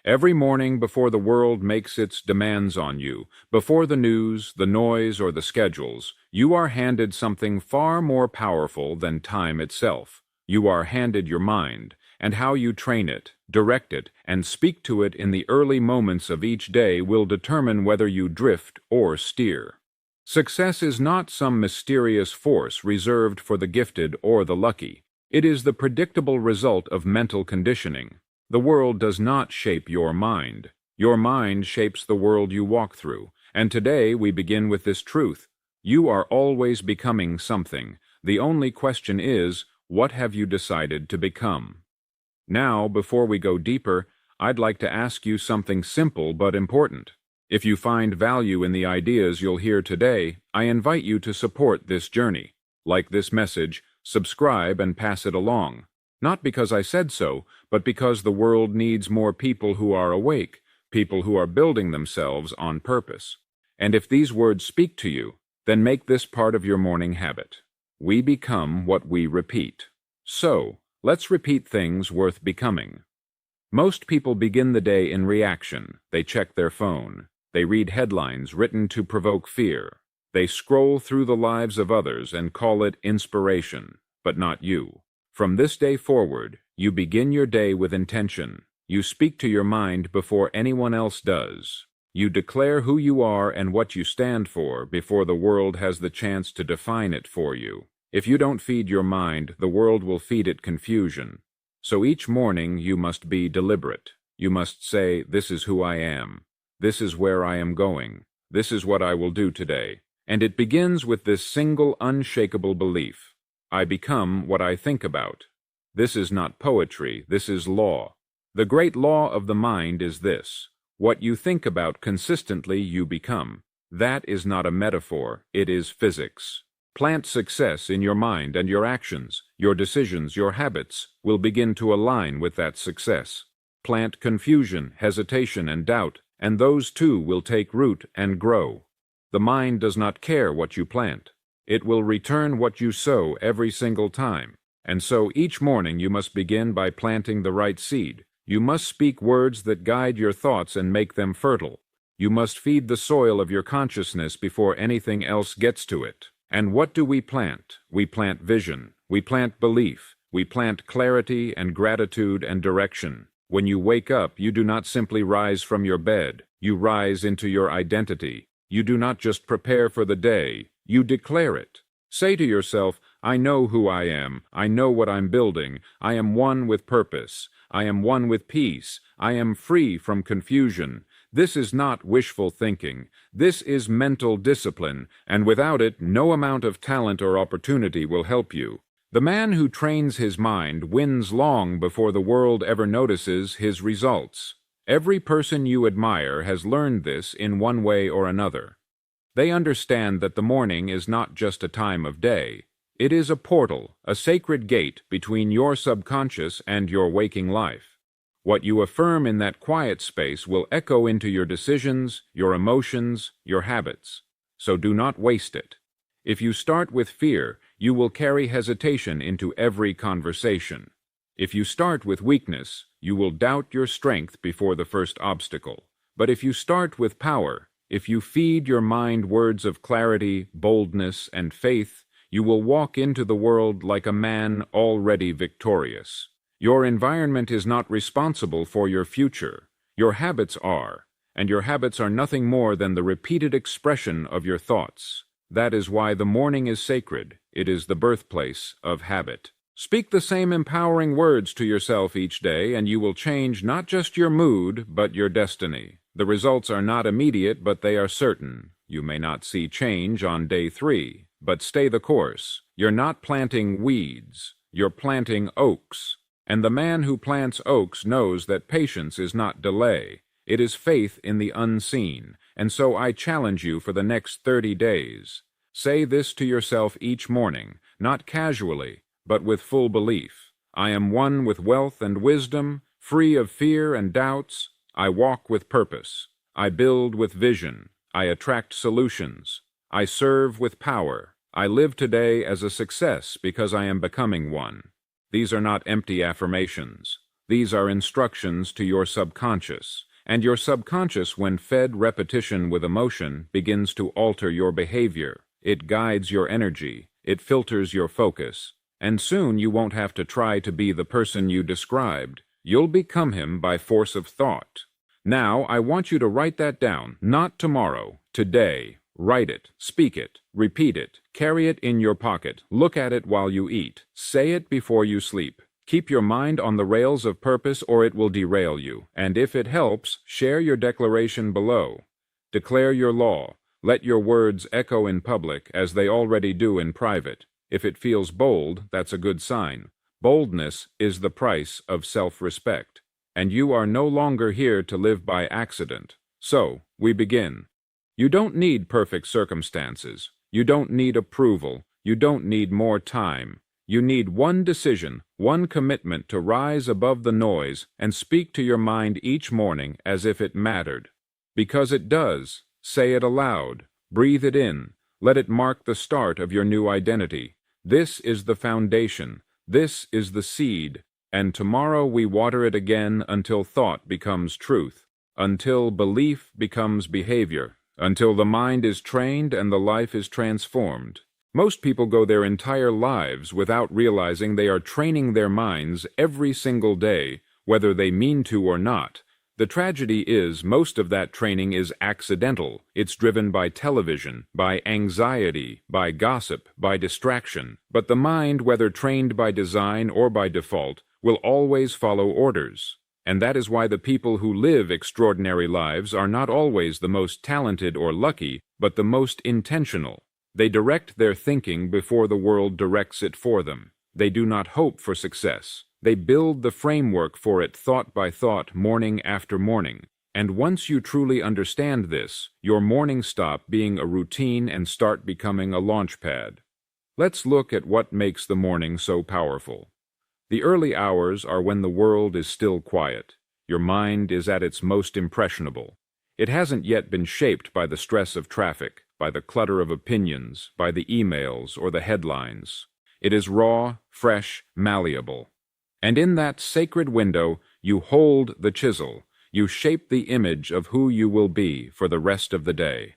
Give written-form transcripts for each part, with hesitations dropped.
Every morning before the world makes its demands on you, before the news, the noise, or the schedules, you are handed something far more powerful than time itself. You are handed your mind, and how you train it, direct it, and speak to it in the early moments of each day will determine whether you drift or steer. Success is not some mysterious force reserved for the gifted or the lucky. It is the predictable result of mental conditioning. The world does not shape your mind. Your mind shapes the world you walk through. And today we begin with this truth. You are always becoming something. The only question is, what have you decided to become? Now, before we go deeper, I'd like to ask you something simple but important. If you find value in the ideas you'll hear today, I invite you to support this journey. Like this message, subscribe and pass it along. Not because I said so, but because the world needs more people who are awake, people who are building themselves on purpose. And if these words speak to you, then make this part of your morning habit. We become what we repeat. So, let's repeat things worth becoming. Most people begin the day in reaction. They check their phone. They read headlines written to provoke fear. They scroll through the lives of others and call it inspiration, but not you. From this day forward, you begin your day with intention. You speak to your mind before anyone else does. You declare who you are and what you stand for before the world has the chance to define it for you. If you don't feed your mind, the world will feed it confusion. So each morning you must be deliberate. You must say, "This is who I am. This is where I am going. This is what I will do today." And it begins with this single unshakable belief. I become what I think about. This is not poetry, this is law. The great law of the mind is this. What you think about consistently you become. That is not a metaphor, it is physics. Plant success in your mind and your actions, your decisions, your habits will begin to align with that success. Plant confusion, hesitation, and doubt, and those too will take root and grow. The mind does not care what you plant. It will return what you sow every single time. And so each morning you must begin by planting the right seed. You must speak words that guide your thoughts and make them fertile. You must feed the soil of your consciousness before anything else gets to it. And what do we plant? We plant vision. We plant belief. We plant clarity and gratitude and direction. When you wake up, you do not simply rise from your bed. You rise into your identity. You do not just prepare for the day. You declare it. Say to yourself, I know who I am. I know what I'm building. I am one with purpose. I am one with peace. I am free from confusion. This is not wishful thinking. This is mental discipline, and without it, no amount of talent or opportunity will help you. The man who trains his mind wins long before the world ever notices his results. Every person you admire has learned this in one way or another. They understand that the morning is not just a time of day. It is a portal, a sacred gate between your subconscious and your waking life. What you affirm in that quiet space will echo into your decisions, your emotions, your habits. So do not waste it. If you start with fear, you will carry hesitation into every conversation. If you start with weakness, you will doubt your strength before the first obstacle. But if you start with power, if you feed your mind words of clarity, boldness, and faith, you will walk into the world like a man already victorious. Your environment is not responsible for your future. Your habits are, and your habits are nothing more than the repeated expression of your thoughts. That is why the morning is sacred. It is the birthplace of habit. Speak the same empowering words to yourself each day, and you will change not just your mood, but your destiny. The results are not immediate, but they are certain. You may not see change on day 3, but stay the course. You're not planting weeds. You're planting oaks. And the man who plants oaks knows that patience is not delay. It is faith in the unseen. And so I challenge you for the next 30 days. Say this to yourself each morning, not casually, but with full belief. I am one with wealth and wisdom, free of fear and doubts. I walk with purpose. I build with vision. I attract solutions. I serve with power. I live today as a success because I am becoming one. These are not empty affirmations. These are instructions to your subconscious, and your subconscious, when fed repetition with emotion, begins to alter your behavior. It guides your energy, it filters your focus, and soon you won't have to try to be the person you described. You'll become him by force of thought. Now, I want you to write that down, not tomorrow, today. Write it, speak it, repeat it, carry it in your pocket, look at it while you eat, say it before you sleep. Keep your mind on the rails of purpose or it will derail you, and if it helps, share your declaration below. Declare your law. Let your words echo in public as they already do in private. If it feels bold, that's a good sign. Boldness is the price of self-respect, and you are no longer here to live by accident. So, we begin. You don't need perfect circumstances. You don't need approval. You don't need more time. You need one decision, one commitment to rise above the noise and speak to your mind each morning as if it mattered. Because it does. Say it aloud. Breathe it in. Let it mark the start of your new identity. This is the foundation. This is the seed. And tomorrow we water it again until thought becomes truth, until belief becomes behavior, until the mind is trained and the life is transformed. Most people go their entire lives without realizing they are training their minds every single day, whether they mean to or not. The tragedy is most of that training is accidental. It's driven by television, by anxiety, by gossip, by distraction. But the mind, whether trained by design or by default, will always follow orders. And that is why the people who live extraordinary lives are not always the most talented or lucky, but the most intentional. They direct their thinking before the world directs it for them. They do not hope for success. They build the framework for it thought by thought, morning after morning. And once you truly understand this, your mornings stop being a routine and start becoming a launch pad. Let's look at what makes the morning so powerful. The early hours are when the world is still quiet. Your mind is at its most impressionable. It hasn't yet been shaped by the stress of traffic, by the clutter of opinions, by the emails or the headlines. It is raw, fresh, malleable. And in that sacred window, you hold the chisel. You shape the image of who you will be for the rest of the day.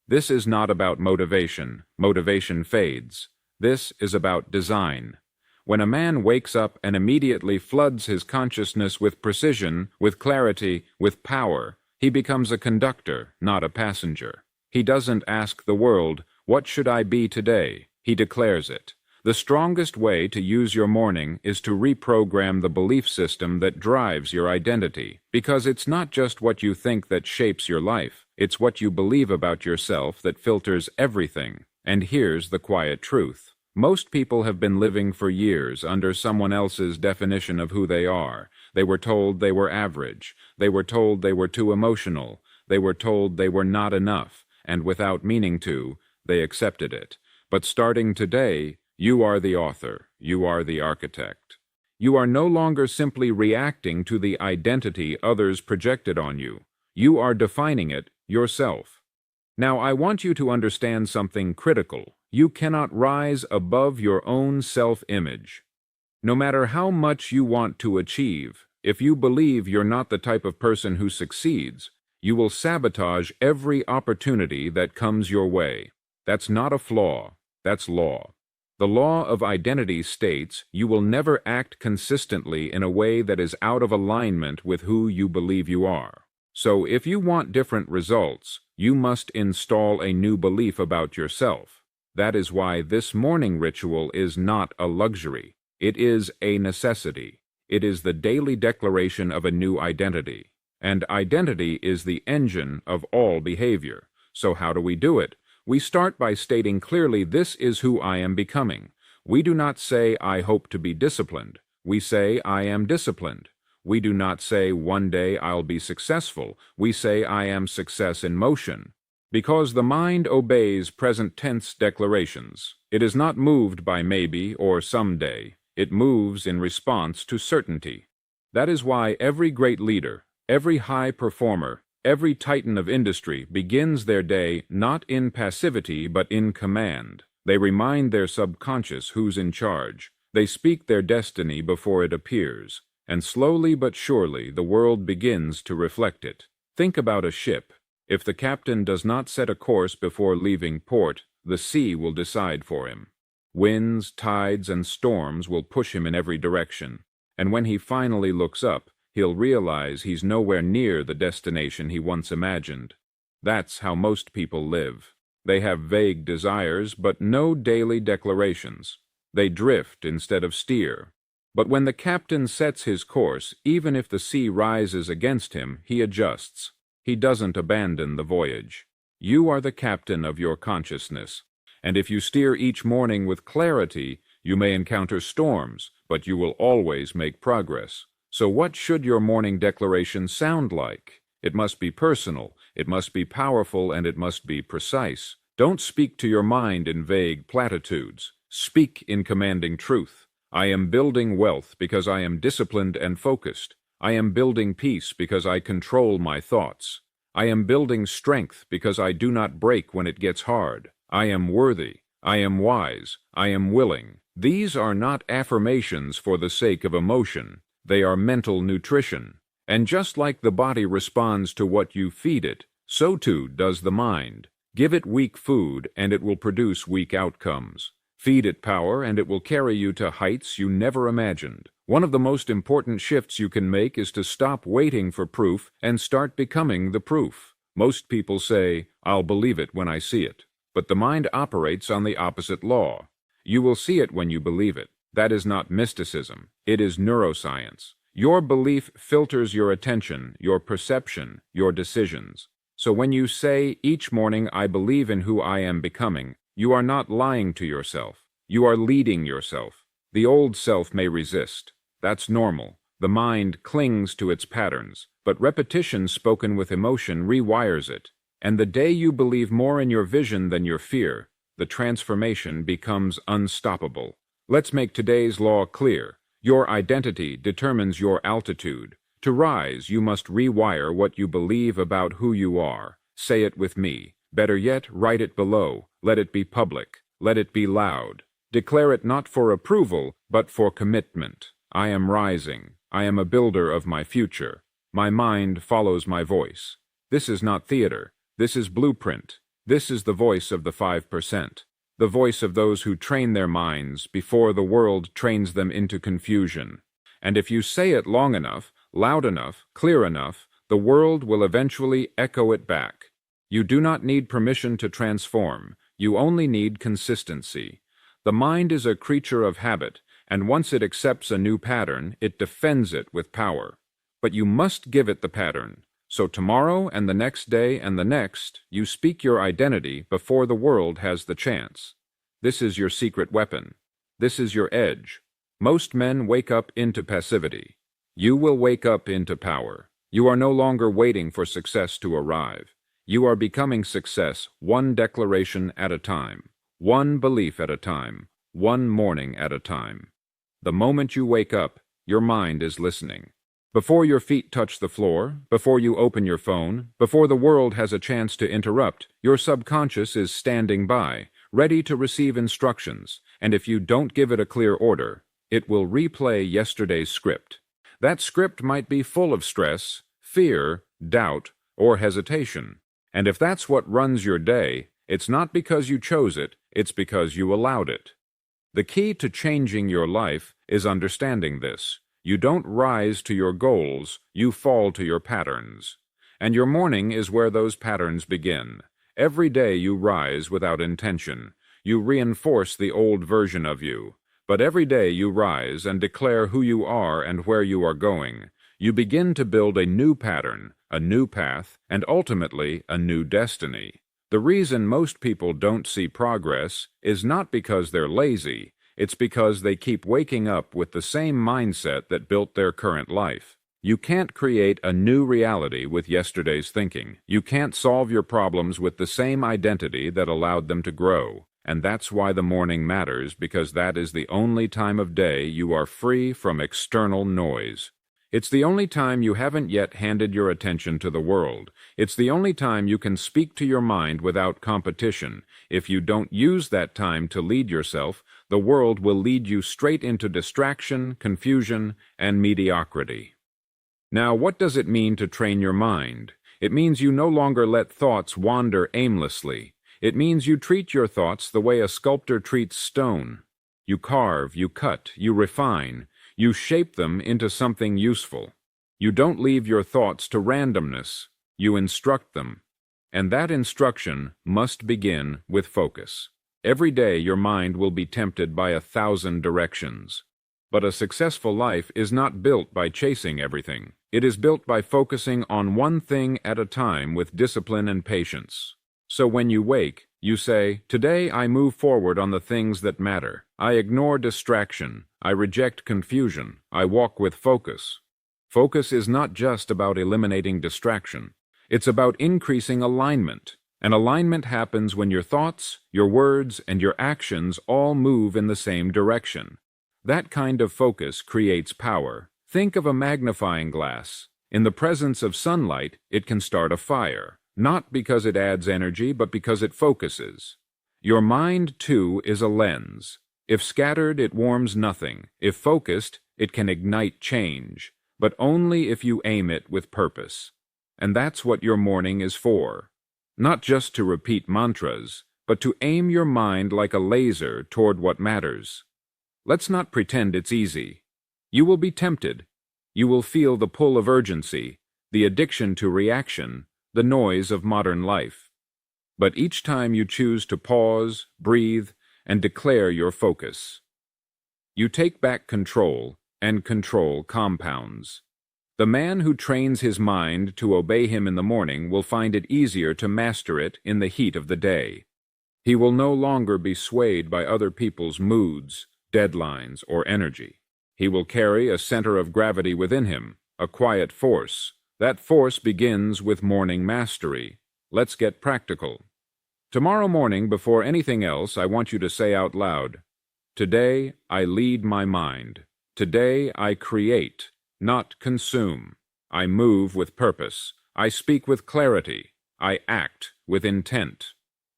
This is not about motivation. Motivation fades. This is about design. When a man wakes up and immediately floods his consciousness with precision, with clarity, with power, he becomes a conductor, not a passenger. He doesn't ask the world, "What should I be today?" He declares it. The strongest way to use your morning is to reprogram the belief system that drives your identity, because it's not just what you think that shapes your life, it's what you believe about yourself that filters everything. And here's the quiet truth. Most people have been living for years under someone else's definition of who they are. They were told they were average. They were told they were too emotional. They were told they were not enough. And without meaning to, they accepted it. But starting today, you are the author, you are the architect. You are no longer simply reacting to the identity others projected on you. You are defining it yourself. Now, I want you to understand something critical. You cannot rise above your own self-image. No matter how much you want to achieve, if you believe you're not the type of person who succeeds, you will sabotage every opportunity that comes your way. That's not a flaw, that's law. The law of identity states you will never act consistently in a way that is out of alignment with who you believe you are. So if you want different results, you must install a new belief about yourself. That is why this morning ritual is not a luxury. It is a necessity. It is the daily declaration of a new identity. And identity is the engine of all behavior. So how do we do it? We start by stating clearly, this is who I am becoming. We do not say, I hope to be disciplined. We say, I am disciplined. We do not say, one day I'll be successful. We say, I am success in motion. Because the mind obeys present tense declarations. It is not moved by maybe or someday. It moves in response to certainty. That is why every great leader, every high performer, every titan of industry begins their day not in passivity but in command. They remind their subconscious who's in charge. They speak their destiny before it appears. and slowly but surely the world begins to reflect it. Think about a ship. If the captain does not set a course before leaving port, the sea will decide for him. Winds, tides, and storms will push him in every direction, and when he finally looks up, he'll realize he's nowhere near the destination he once imagined. That's how most people live. They have vague desires, but no daily declarations. They drift instead of steer. But when the captain sets his course, even if the sea rises against him, he adjusts. He doesn't abandon the voyage. You are the captain of your consciousness, and if you steer each morning with clarity, you may encounter storms, but you will always make progress. So what should your morning declaration sound like? It must be personal, it must be powerful, and it must be precise. Don't speak to your mind in vague platitudes. Speak in commanding truth. I am building wealth because I am disciplined and focused. I am building peace because I control my thoughts. I am building strength because I do not break when it gets hard. I am worthy. I am wise. I am willing. These are not affirmations for the sake of emotion. They are mental nutrition. And just like the body responds to what you feed it, so too does the mind. Give it weak food and it will produce weak outcomes. Feed it power and it will carry you to heights you never imagined. One of the most important shifts you can make is to stop waiting for proof and start becoming the proof. Most people say, "I'll believe it when I see it." But the mind operates on the opposite law. You will see it when you believe it. That is not mysticism. It is neuroscience. Your belief filters your attention, your perception, your decisions. So when you say, "Each morning I believe in who I am becoming," you are not lying to yourself. You are leading yourself. The old self may resist. That's normal. The mind clings to its patterns, but repetition spoken with emotion rewires it. And the day you believe more in your vision than your fear, the transformation becomes unstoppable. Let's make today's law clear. Your identity determines your altitude. To rise, you must rewire what you believe about who you are. Say it with me. Better yet, write it below. Let it be public. Let it be loud. Declare it not for approval, but for commitment. I am rising. I am a builder of my future. My mind follows my voice. This is not theater. This is blueprint. This is the voice of the 5%. The voice of those who train their minds before the world trains them into confusion. And if you say it long enough, loud enough, clear enough, the world will eventually echo it back. You do not need permission to transform. You only need consistency. The mind is a creature of habit, and once it accepts a new pattern, it defends it with power. But you must give it the pattern. So tomorrow and the next day and the next, you speak your identity before the world has the chance. This is your secret weapon. This is your edge. Most men wake up into passivity. You will wake up into power. You are no longer waiting for success to arrive. You are becoming success one declaration at a time, one belief at a time, one morning at a time. The moment you wake up, your mind is listening. Before your feet touch the floor, before you open your phone, before the world has a chance to interrupt, your subconscious is standing by, ready to receive instructions, and if you don't give it a clear order, it will replay yesterday's script. That script might be full of stress, fear, doubt, or hesitation. And if that's what runs your day, it's not because you chose it, it's because you allowed it. The key to changing your life is understanding this. You don't rise to your goals, you fall to your patterns. And your morning is where those patterns begin. Every day you rise without intention. You reinforce the old version of you. But every day you rise and declare who you are and where you are going. You begin to build a new pattern, a new path, and ultimately a new destiny. The reason most people don't see progress is not because they're lazy. It's because they keep waking up with the same mindset that built their current life. You can't create a new reality with yesterday's thinking. You can't solve your problems with the same identity that allowed them to grow. And that's why the morning matters, because that is the only time of day you are free from external noise. It's the only time you haven't yet handed your attention to the world. It's the only time you can speak to your mind without competition. If you don't use that time to lead yourself, the world will lead you straight into distraction, confusion, and mediocrity. Now, what does it mean to train your mind? It means you no longer let thoughts wander aimlessly. It means you treat your thoughts the way a sculptor treats stone. You carve, you cut, you refine, you shape them into something useful. You don't leave your thoughts to randomness. You instruct them. And that instruction must begin with focus. Every day your mind will be tempted by 1,000 directions. But a successful life is not built by chasing everything. It is built by focusing on one thing at a time with discipline and patience. So when you wake, you say, "Today I move forward on the things that matter. I ignore distraction. I reject confusion. I walk with focus." Focus is not just about eliminating distraction. It's about increasing alignment. And alignment happens when your thoughts, your words, and your actions all move in the same direction. That kind of focus creates power. Think of a magnifying glass. In the presence of sunlight, it can start a fire, not because it adds energy, but because it focuses. Your mind, too, is a lens. If scattered, it warms nothing. If focused, it can ignite change, but only if you aim it with purpose. And that's what your morning is for. Not just to repeat mantras, but to aim your mind like a laser toward what matters. Let's not pretend it's easy. You will be tempted. You will feel the pull of urgency, the addiction to reaction, the noise of modern life. But each time you choose to pause, breathe, and declare your focus, you take back control, and control compounds. The man who trains his mind to obey him in the morning will find it easier to master it in the heat of the day. He will no longer be swayed by other people's moods, deadlines, or energy. He will carry a center of gravity within him, a quiet force. That force begins with morning mastery. Let's get practical. Tomorrow morning, before anything else, I want you to say out loud, "Today I lead my mind. Today I create, not consume. I move with purpose. I speak with clarity. I act with intent."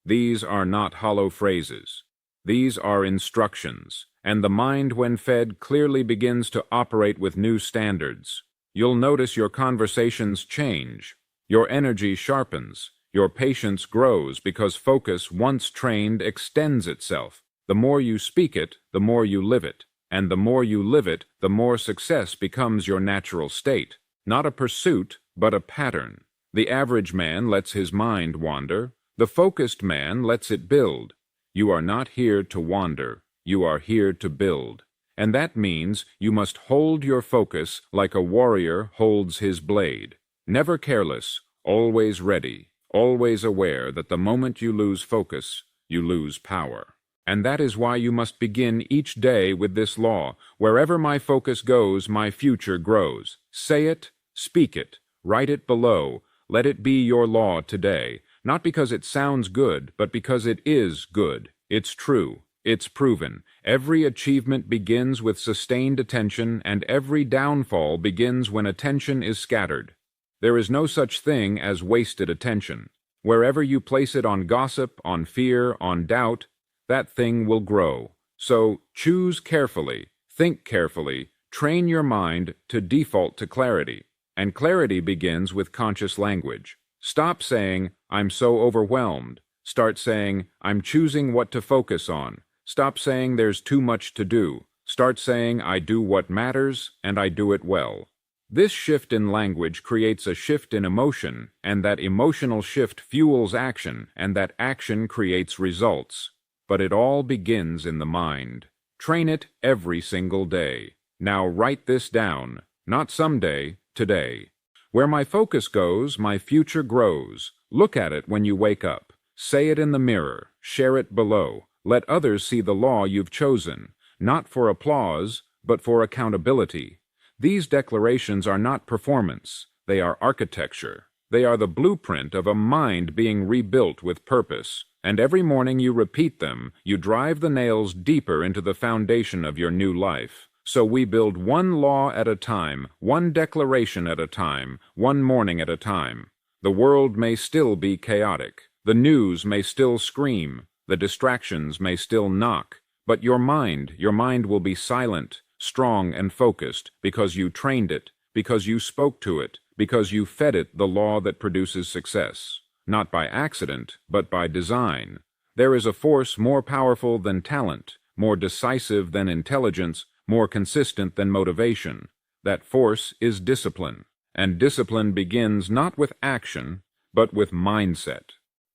These are not hollow phrases. These are instructions, and the mind, when fed, clearly begins to operate with new standards. You'll notice your conversations change. Your energy sharpens. Your patience grows because focus, once trained, extends itself. The more you speak it, the more you live it. And the more you live it, the more success becomes your natural state. Not a pursuit, but a pattern. The average man lets his mind wander. The focused man lets it build. You are not here to wander. You are here to build. And that means you must hold your focus like a warrior holds his blade. Never careless, always ready, always aware that the moment you lose focus, you lose power. And that is why you must begin each day with this law: wherever my focus goes, my future grows. Say it, speak it, write it below. Let it be your law today, not because it sounds good, but because it is good. It's true. It's proven. Every achievement begins with sustained attention, and every downfall begins when attention is scattered. There is no such thing as wasted attention. Wherever you place it on gossip, on fear, on doubt, that thing will grow. So choose carefully, think carefully, train your mind to default to clarity. And clarity begins with conscious language. Stop saying, "I'm so overwhelmed." Start saying, "I'm choosing what to focus on." Stop saying, "There's too much to do." Start saying, "I do what matters, and I do it well." This shift in language creates a shift in emotion, and that emotional shift fuels action, and that action creates results. But it all begins in the mind. Train it every single day. Now write this down, not someday, today. Where my focus goes, my future grows. Look at it when you wake up. Say it in the mirror. Share it below. Let others see the law you've chosen, not for applause, but for accountability. These declarations are not performance. They are architecture. They are the blueprint of a mind being rebuilt with purpose. And every morning you repeat them, you drive the nails deeper into the foundation of your new life. So we build one law at a time, one declaration at a time, one morning at a time. The world may still be chaotic. The news may still scream. The distractions may still knock. But your mind will be silent, strong and focused, because you trained it, because you spoke to it, because you fed it the law that produces success. Not by accident, but by design. There is a force more powerful than talent, more decisive than intelligence, more consistent than motivation. That force is discipline. And discipline begins not with action, but with mindset.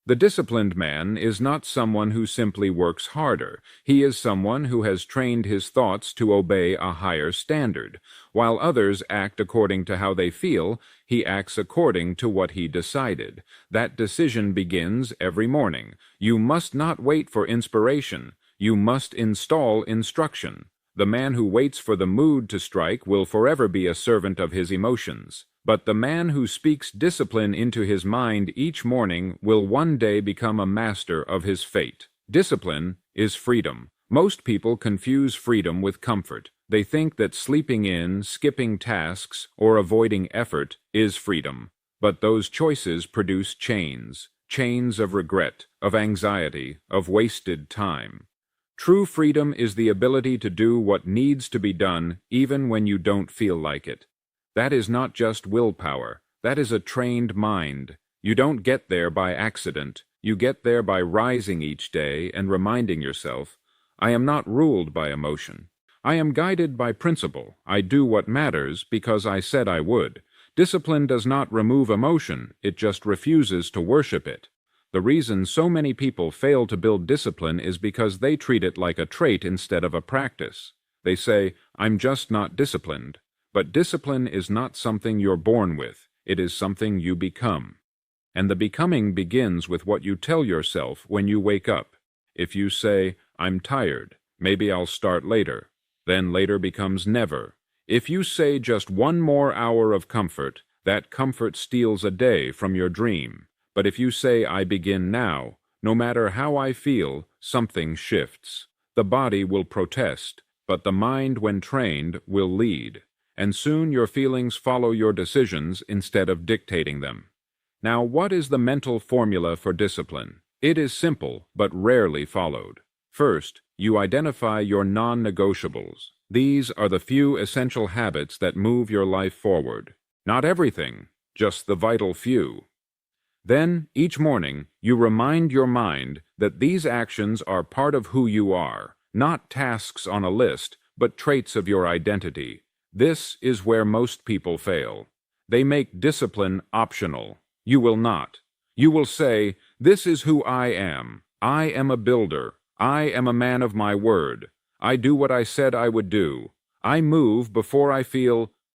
The disciplined man is not someone who simply works harder. He is someone who has trained his thoughts to obey a higher standard. While others act according to how they feel, he acts according to what he decided. That decision begins every morning. You must not wait for inspiration. You must install instruction. The man who waits for the mood to strike will forever be a servant of his emotions. But the man who speaks discipline into his mind each morning will one day become a master of his fate. Discipline is freedom. Most people confuse freedom with comfort. They think that sleeping in, skipping tasks, or avoiding effort is freedom. But those choices produce chains of regret, of anxiety, of wasted time. True freedom is the ability to do what needs to be done even when you don't feel like it. That is not just willpower. That is a trained mind. You don't get there by accident. You get there by rising each day and reminding yourself, I am not ruled by emotion. I am guided by principle. I do what matters because I said I would. Discipline does not remove emotion. It just refuses to worship it. The reason so many people fail to build discipline is because they treat it like a trait instead of a practice. They say, I'm just not disciplined. But discipline is not something you're born with. It is something you become. And the becoming begins with what you tell yourself when you wake up. If you say, I'm tired, maybe I'll start later, then later becomes never. If you say just one more hour of comfort, that comfort steals a day from your dream. But if you say, I begin now, no matter how I feel, something shifts. The body will protest, but the mind, when trained, will lead. And soon your feelings follow your decisions instead of dictating them. Now, what is the mental formula for discipline? It is simple, but rarely followed. First, you identify your non-negotiables. These are the few essential habits that move your life forward. Not everything, just the vital few. Then, each morning, you remind your mind that these actions are part of who you are, not tasks on a list, but traits of your identity. This is where most people fail. They make discipline optional. You will not. You will say, this is who I am. I am a builder. I am a man of my word. I do what I said I would do. I move before I feel